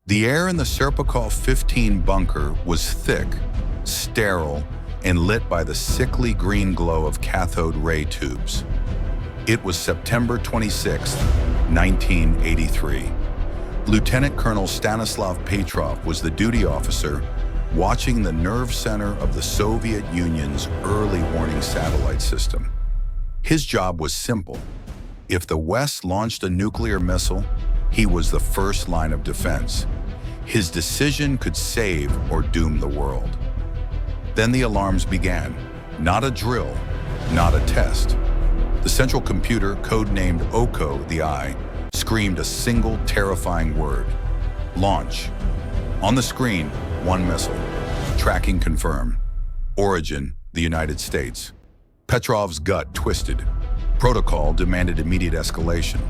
The air in the Serpukhov 15 bunker was thick, sterile, and lit by the sickly green glow of cathode ray tubes. It was September 26, 1983. Lieutenant Colonel Stanislav Petrov was the duty officer watching the nerve center of the Soviet Union's early warning satellite system. His job was simple. If the West launched a nuclear missile, he was the first line of defense. His decision could save or doom the world. Then the alarms began. Not a drill, not a test. The central computer, codenamed Oko, the Eye, screamed a single terrifying word: launch. On the screen, one missile. Tracking confirmed. Origin, the United States. Petrov's gut twisted. Protocol demanded immediate escalation.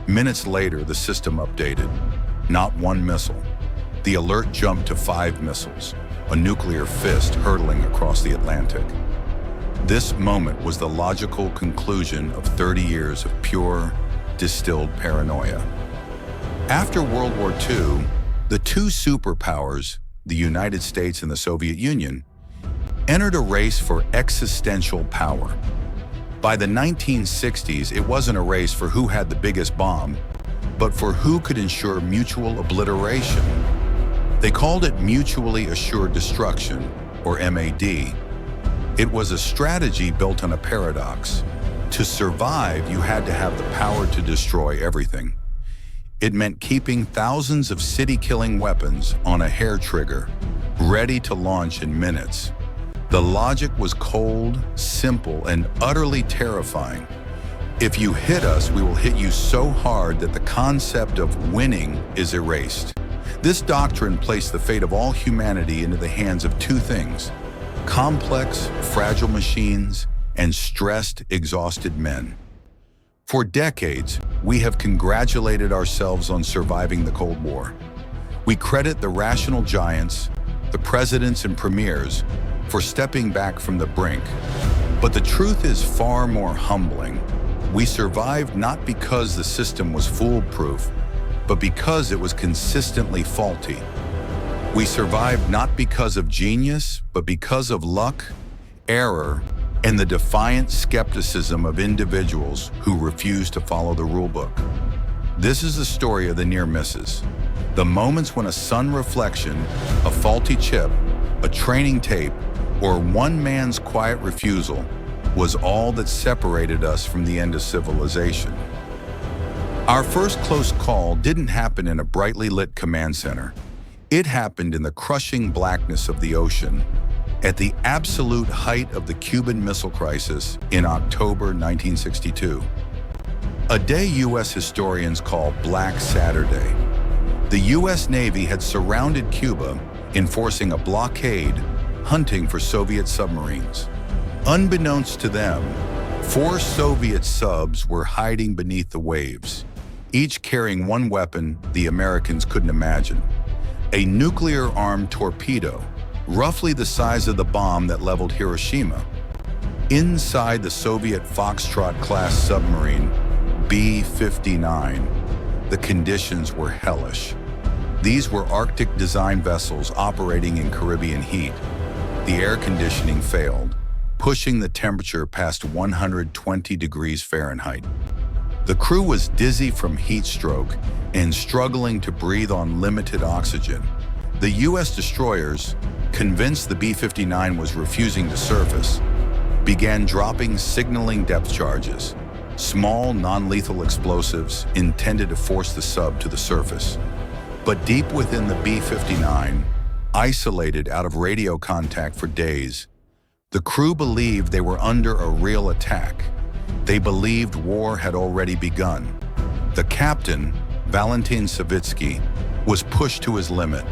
Minutes later, the system updated. Not one missile. The alert jumped to 5 missiles, a nuclear fist hurtling across the Atlantic. This moment was the logical conclusion of 30 years of pure, distilled paranoia. After World War II, the two superpowers, the United States and the Soviet Union, entered a race for existential power. By the 1960s, it wasn't a race for who had the biggest bomb, but for who could ensure mutual obliteration. They called it mutually assured destruction, or MAD. It was a strategy built on a paradox. To survive, you had to have the power to destroy everything. It meant keeping thousands of city-killing weapons on a hair trigger, ready to launch in minutes. The logic was cold, simple, and utterly terrifying. If you hit us, we will hit you so hard that the concept of winning is erased. This doctrine placed the fate of all humanity into the hands of two things: complex, fragile machines and stressed, exhausted men. For decades, we have congratulated ourselves on surviving the Cold War. We credit the rational giants, the presidents and premiers, for stepping back from the brink. But the truth is far more humbling. We survived not because the system was foolproof, but because it was consistently faulty. We survived not because of genius, but because of luck, error, and the defiant skepticism of individuals who refused to follow the rulebook. This is the story of the near misses. The moments when a sun reflection, a faulty chip, a training tape, or one man's quiet refusal was all that separated us from the end of civilization. Our first close call didn't happen in a brightly lit command center. It happened in the crushing blackness of the ocean, at the absolute height of the Cuban Missile Crisis in October 1962. A day U.S. historians call Black Saturday. The U.S. Navy had surrounded Cuba, enforcing a blockade, hunting for Soviet submarines. Unbeknownst to them, 4 Soviet subs were hiding beneath the waves, each carrying one weapon the Americans couldn't imagine: a nuclear-armed torpedo, roughly the size of the bomb that leveled Hiroshima. Inside the Soviet Foxtrot-class submarine, B-59, the conditions were hellish. These were Arctic-design vessels operating in Caribbean heat. The air conditioning failed, pushing the temperature past 120 degrees Fahrenheit. The crew was dizzy from heat stroke and struggling to breathe on limited oxygen. The U.S. destroyers, convinced the B-59 was refusing to surface, began dropping signaling depth charges, small, non-lethal explosives intended to force the sub to the surface. But deep within the B-59, isolated out of radio contact for days, the crew believed they were under a real attack. They believed war had already begun. The captain, Valentin Savitsky, was pushed to his limit.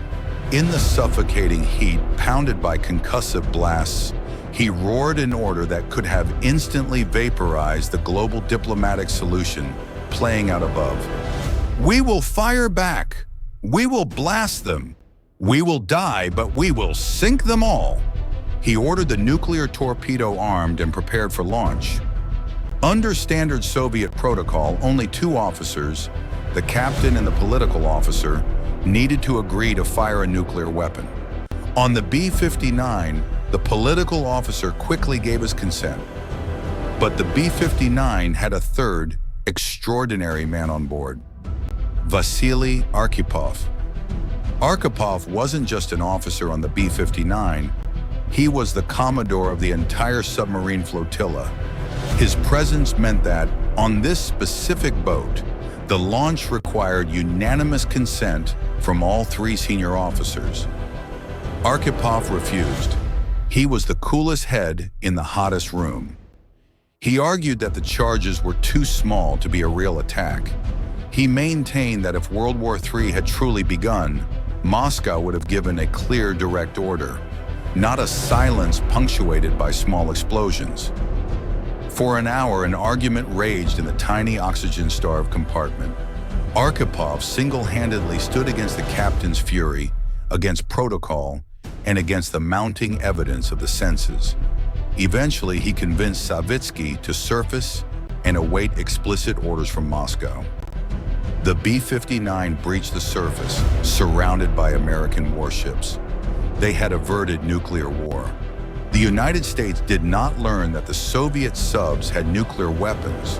In the suffocating heat, pounded by concussive blasts, he roared an order that could have instantly vaporized the global diplomatic solution playing out above. "We will fire back. We will blast them. We will die, but we will sink them all." He ordered the nuclear torpedo armed and prepared for launch. Under standard Soviet protocol, only 2 officers, the captain and the political officer, needed to agree to fire a nuclear weapon. On the B-59, the political officer quickly gave his consent. But the B-59 had a third, extraordinary man on board, Vasily Arkhipov. Arkhipov wasn't just an officer on the B-59, he was the commodore of the entire submarine flotilla. His presence meant that, on this specific boat, the launch required unanimous consent from all three senior officers. Arkhipov refused. He was the coolest head in the hottest room. He argued that the charges were too small to be a real attack. He maintained that if World War III had truly begun, Moscow would have given a clear, direct order, not a silence punctuated by small explosions. For an hour, an argument raged in the tiny oxygen-starved compartment. Arkhipov single-handedly stood against the captain's fury, against protocol, and against the mounting evidence of the senses. Eventually, he convinced Savitsky to surface and await explicit orders from Moscow. The B-59 breached the surface, surrounded by American warships. They had averted nuclear war. The United States did not learn that the Soviet subs had nuclear weapons,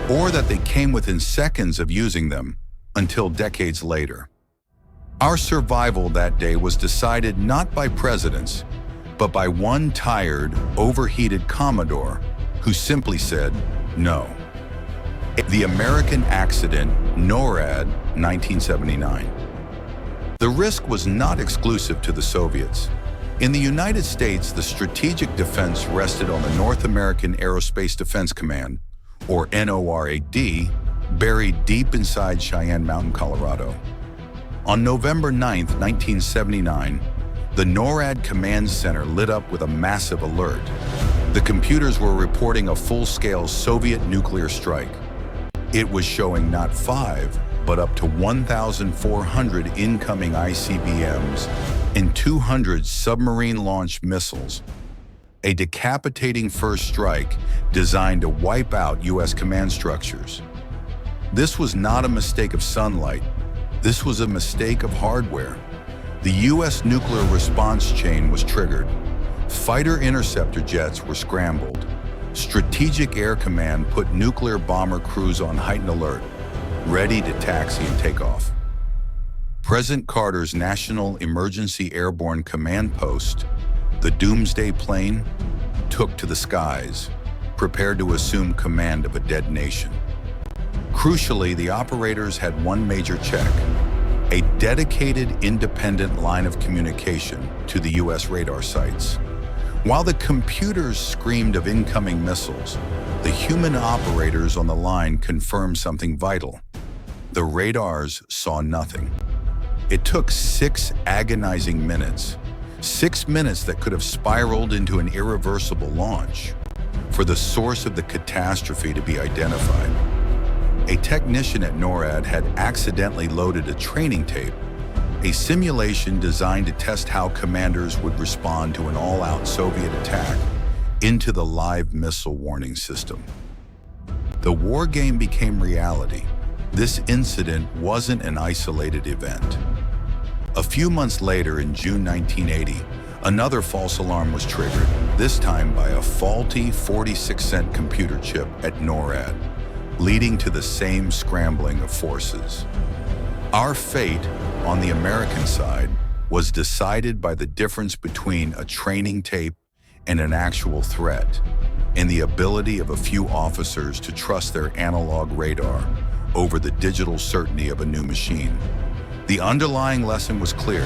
or that they came within seconds of using them, until decades later. Our survival that day was decided not by presidents, but by one tired, overheated Commodore who simply said no. The American accident, NORAD, 1979. The risk was not exclusive to the Soviets. In the United States, the strategic defense rested on the North American Aerospace Defense Command, or NORAD, buried deep inside Cheyenne Mountain, Colorado. On November 9, 1979, the NORAD Command Center lit up with a massive alert. The computers were reporting a full-scale Soviet nuclear strike. It was showing not 5, but up to 1,400 incoming ICBMs and 200 submarine-launched missiles. A decapitating first strike designed to wipe out U.S. command structures. This was not a mistake of sunlight. This was a mistake of hardware. The U.S. nuclear response chain was triggered. Fighter interceptor jets were scrambled. Strategic Air Command put nuclear bomber crews on heightened alert, ready to taxi and take off. President Carter's National Emergency Airborne Command Post, the Doomsday Plane, took to the skies, prepared to assume command of a dead nation. Crucially, the operators had one major check: a dedicated, independent line of communication to the U.S. radar sites. While the computers screamed of incoming missiles, the human operators on the line confirmed something vital. The radars saw nothing. It took 6 agonizing minutes, 6 minutes that could have spiraled into an irreversible launch, for the source of the catastrophe to be identified. A technician at NORAD had accidentally loaded a training tape, a simulation designed to test how commanders would respond to an all-out Soviet attack, into the live missile warning system. The war game became reality. This incident wasn't an isolated event. A few months later, in June 1980, another false alarm was triggered, this time by a faulty 46-cent computer chip at NORAD, leading to the same scrambling of forces. Our fate, on the American side, was decided by the difference between a training tape and an actual threat, and the ability of a few officers to trust their analog radar over the digital certainty of a new machine. The underlying lesson was clear: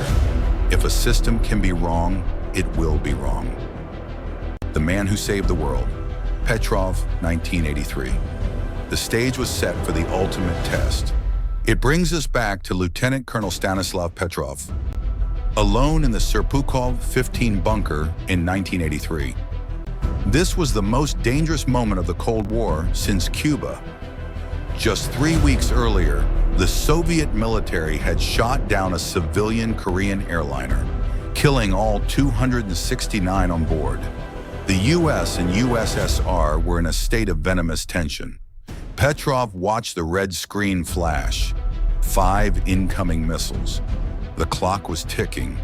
if a system can be wrong, it will be wrong. The Man Who Saved the World, Petrov, 1983. The stage was set for the ultimate test. It brings us back to Lieutenant Colonel Stanislav Petrov, alone in the Serpukhov 15 bunker in 1983. This was the most dangerous moment of the Cold War since Cuba. Just 3 weeks earlier, the Soviet military had shot down a civilian Korean airliner, killing all 269 on board. The US and USSR were in a state of venomous tension. Petrov watched the red screen flash. 5 incoming missiles. The clock was ticking.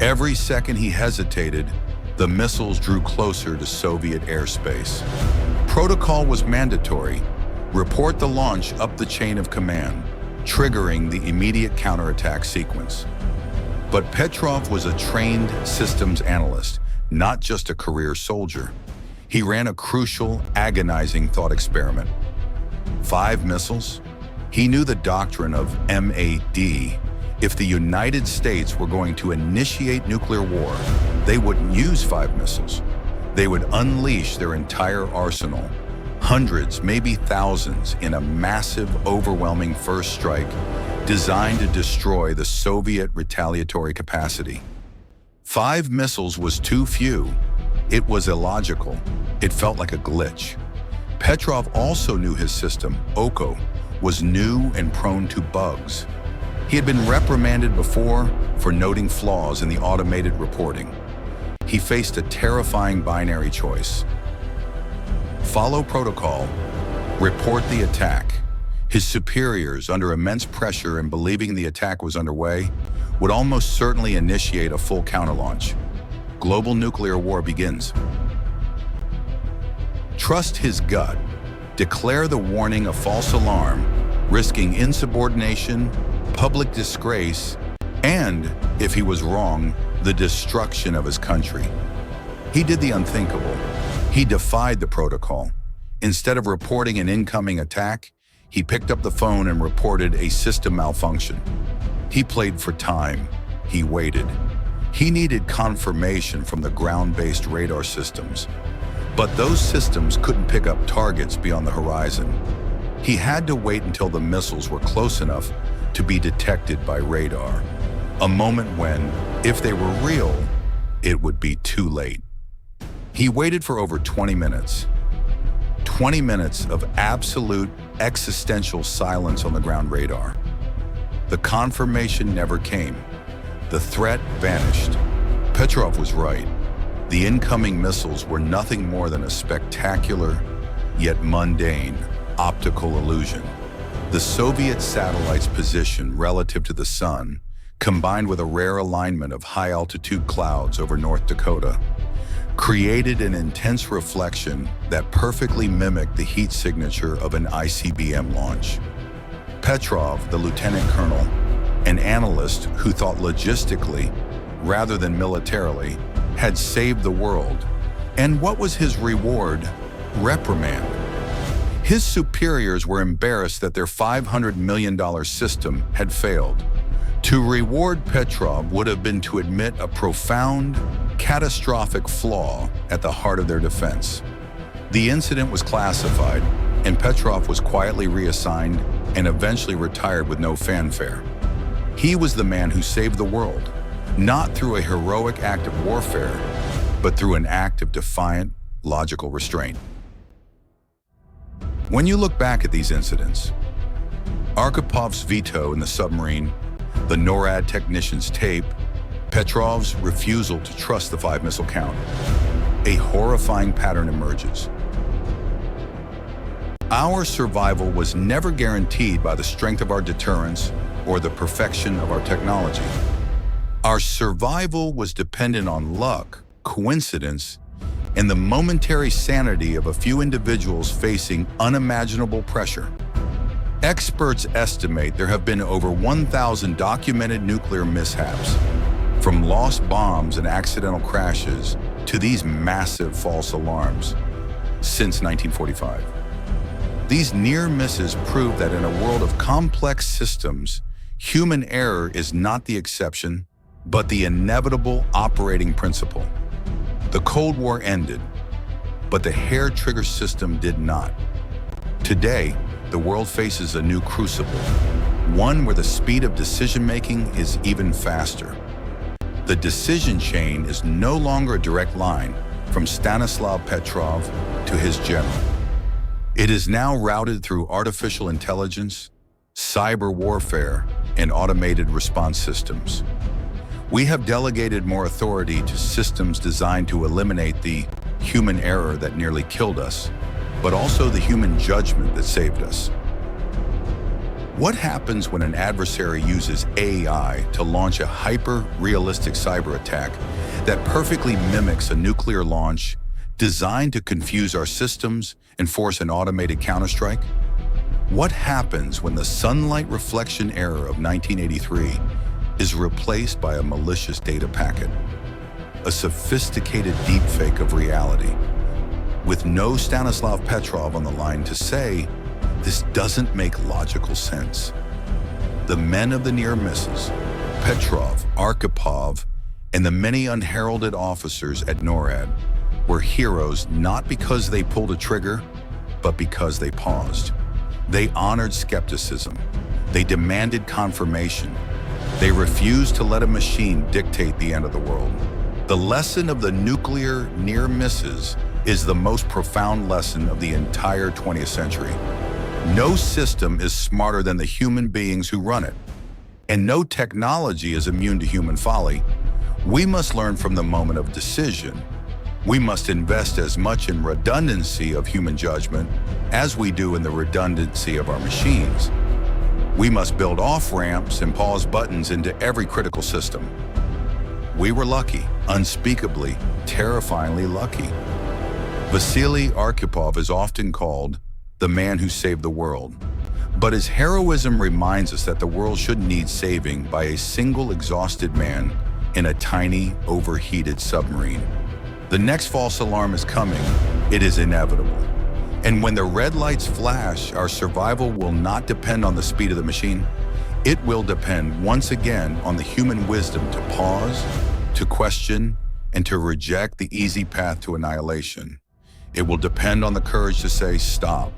Every second he hesitated, the missiles drew closer to Soviet airspace. Protocol was mandatory. Report the launch up the chain of command, triggering the immediate counterattack sequence. But Petrov was a trained systems analyst, not just a career soldier. He ran a crucial, agonizing thought experiment. 5 missiles? He knew the doctrine of MAD. If the United States were going to initiate nuclear war, they wouldn't use 5 missiles. They would unleash their entire arsenal, hundreds, maybe thousands, in a massive, overwhelming first strike designed to destroy the Soviet retaliatory capacity. 5 missiles was too few. It was illogical. It felt like a glitch. Petrov also knew his system, OKO, was new and prone to bugs. He had been reprimanded before for noting flaws in the automated reporting. He faced a terrifying binary choice. Follow protocol, report the attack. His superiors, under immense pressure and believing the attack was underway, would almost certainly initiate a full counterlaunch. Global nuclear war begins. Trust his gut. Declare the warning a false alarm, risking insubordination, public disgrace, and, if he was wrong, the destruction of his country. He did the unthinkable. He defied the protocol. Instead of reporting an incoming attack, he picked up the phone and reported a system malfunction. He played for time. He waited. He needed confirmation from the ground-based radar systems. But those systems couldn't pick up targets beyond the horizon. He had to wait until the missiles were close enough to be detected by radar. A moment when, if they were real, it would be too late. He waited for over 20 minutes. 20 minutes of absolute existential silence on the ground radar. The confirmation never came. The threat vanished. Petrov was right. The incoming missiles were nothing more than a spectacular, yet mundane, optical illusion. The Soviet satellite's position relative to the sun, combined with a rare alignment of high-altitude clouds over North Dakota, created an intense reflection that perfectly mimicked the heat signature of an ICBM launch. Petrov, the lieutenant colonel, an analyst who thought logistically rather than militarily, had saved the world. And what was his reward? Reprimand. His superiors were embarrassed that their $500 million system had failed. To reward Petrov would have been to admit a profound, catastrophic flaw at the heart of their defense. The incident was classified, and Petrov was quietly reassigned and eventually retired with no fanfare. He was the man who saved the world, not through a heroic act of warfare, but through an act of defiant, logical restraint. When you look back at these incidents, Arkhipav's veto in the submarine, the NORAD technician's tape, Petrov's refusal to trust the 5-missile count, a horrifying pattern emerges. Our survival was never guaranteed by the strength of our deterrence or the perfection of our technology. Our survival was dependent on luck, coincidence, and the momentary sanity of a few individuals facing unimaginable pressure. Experts estimate there have been over 1,000 documented nuclear mishaps, from lost bombs and accidental crashes to these massive false alarms, since 1945. These near misses prove that in a world of complex systems, human error is not the exception, but the inevitable operating principle. The Cold War ended, but the hair trigger system did not. Today, the world faces a new crucible, one where the speed of decision-making is even faster. The decision chain is no longer a direct line from Stanislav Petrov to his general. It is now routed through artificial intelligence, cyber warfare, and automated response systems. We have delegated more authority to systems designed to eliminate the human error that nearly killed us, but also the human judgment that saved us. What happens when an adversary uses AI to launch a hyper-realistic cyber attack that perfectly mimics a nuclear launch designed to confuse our systems and force an automated counterstrike? What happens when the sunlight reflection error of 1983 is replaced by a malicious data packet? A sophisticated deepfake of reality, with no Stanislav Petrov on the line to say, this doesn't make logical sense. The men of the near misses, Petrov, Arkhipov, and the many unheralded officers at NORAD were heroes not because they pulled a trigger, but because they paused. They honored skepticism. They demanded confirmation. They refused to let a machine dictate the end of the world. The lesson of the nuclear near misses is the most profound lesson of the entire 20th century. No system is smarter than the human beings who run it, and no technology is immune to human folly. We must learn from the moment of decision. We must invest as much in redundancy of human judgment as we do in the redundancy of our machines. We must build off-ramps and pause buttons into every critical system. We were lucky, unspeakably, terrifyingly lucky. Vasily Arkhipov is often called the man who saved the world. But his heroism reminds us that the world shouldn't need saving by a single exhausted man in a tiny, overheated submarine. The next false alarm is coming. It is inevitable. And when the red lights flash, our survival will not depend on the speed of the machine. It will depend, once again, on the human wisdom to pause, to question, and to reject the easy path to annihilation. It will depend on the courage to say, stop.